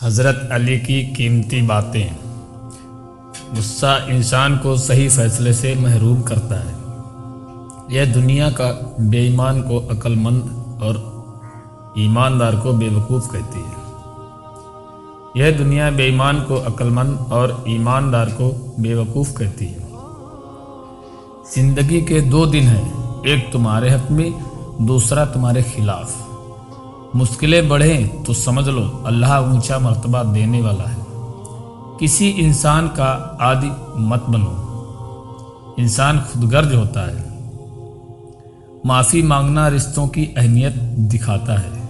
حضرت علی کی قیمتی باتیں۔ غصہ انسان کو صحیح فیصلے سے محروم کرتا ہے۔ یہ دنیا کا بے ایمان کو عقل مند اور ایماندار کو بے وقوف کہتی ہے۔ یہ دنیا بے ایمان کو عقل مند اور ایماندار کو بے وقوف کہتی ہے۔ زندگی کے دو دن ہیں، ایک تمہارے حق میں، دوسرا تمہارے خلاف۔ مشکلیں بڑھیں تو سمجھ لو اللہ اونچا مرتبہ دینے والا ہے۔ کسی انسان کا عادی مت بنو، انسان خود غرض ہوتا ہے۔ معافی مانگنا رشتوں کی اہمیت دکھاتا ہے۔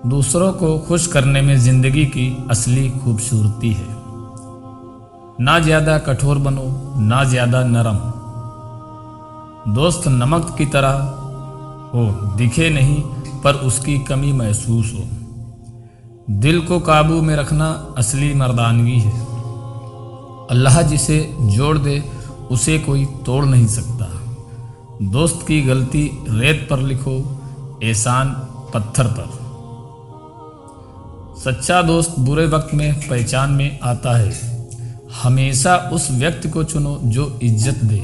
دوسروں کو خوش کرنے میں زندگی کی اصلی خوبصورتی ہے۔ نہ زیادہ کٹھور بنو، نہ زیادہ نرم۔ دوست نمک کی طرح ہو، دکھے نہیں پر اس کی کمی محسوس ہو۔ دل کو قابو میں رکھنا اصلی مردانگی ہے۔ اللہ جسے جوڑ دے اسے کوئی توڑ نہیں سکتا۔ دوست کی غلطی ریت پر لکھو، احسان پتھر پر۔ سچا دوست برے وقت میں پہچان میں آتا ہے۔ ہمیشہ اس وقت کو چنو جو عزت دے۔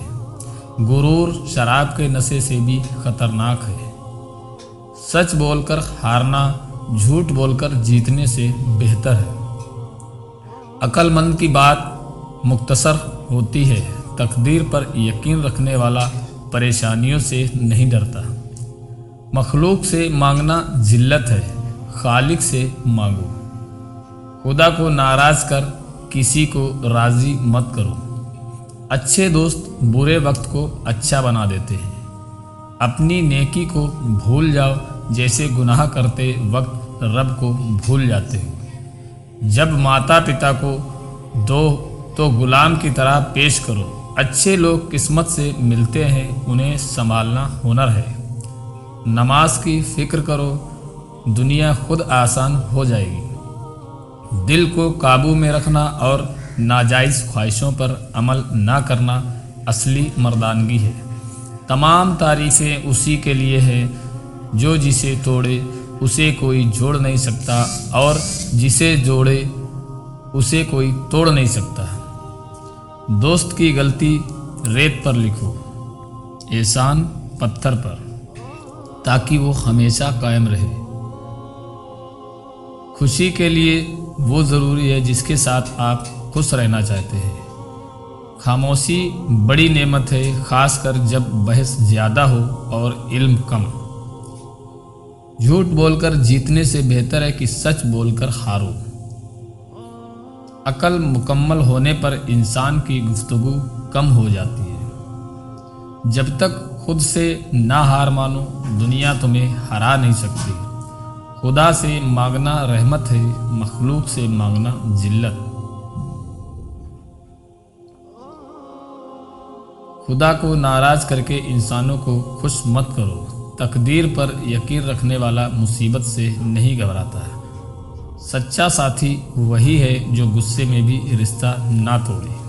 غرور شراب کے نشے سے بھی خطرناک ہے۔ سچ بول کر ہارنا جھوٹ بول کر جیتنے سے بہتر ہے۔ عقل مند کی بات مختصر ہوتی ہے۔ تقدیر پر یقین رکھنے والا پریشانیوں سے نہیں ڈرتا۔ مخلوق سے مانگنا ذلت ہے، خالق سے مانگو۔ خدا کو ناراض کر کسی کو راضی مت کرو۔ اچھے دوست برے وقت کو اچھا بنا دیتے ہیں۔ اپنی نیکی کو بھول جاؤ جیسے گناہ کرتے وقت رب کو بھول جاتے ہو۔ جب ماتا پتا کو دو تو غلام کی طرح پیش کرو۔ اچھے لوگ قسمت سے ملتے ہیں، انہیں سنبھالنا ہنر ہے۔ نماز کی فکر کرو، دنیا خود آسان ہو جائے گی۔ دل کو قابو میں رکھنا اور ناجائز خواہشوں پر عمل نہ کرنا اصلی مردانگی ہے۔ تمام تعریفیں اسی کے لیے ہیں جو جسے توڑے اسے کوئی جوڑ نہیں سکتا اور جسے جوڑے اسے کوئی توڑ نہیں سکتا۔ دوست کی غلطی ریت پر لکھو، احسان پتھر پر، تاکہ وہ ہمیشہ قائم رہے۔ خوشی کے لیے وہ ضروری ہے جس کے ساتھ آپ خوش رہنا چاہتے ہیں۔ خاموشی بڑی نعمت ہے، خاص کر جب بحث زیادہ ہو اور علم کم۔ جھوٹ بول کر جیتنے سے بہتر ہے کہ سچ بول کر ہارو۔ عقل مکمل ہونے پر انسان کی گفتگو کم ہو جاتی ہے۔ جب تک خود سے نہ ہار مانو، دنیا تمہیں ہرا نہیں سکتی۔ خدا سے مانگنا رحمت ہے، مخلوق سے مانگنا ذلت۔ خدا کو ناراض کر کے انسانوں کو خوش مت کرو۔ تقدیر پر یقین رکھنے والا مصیبت سے نہیں گھبراتا ہے۔ سچا ساتھی وہی ہے جو غصے میں بھی رشتہ نہ توڑے۔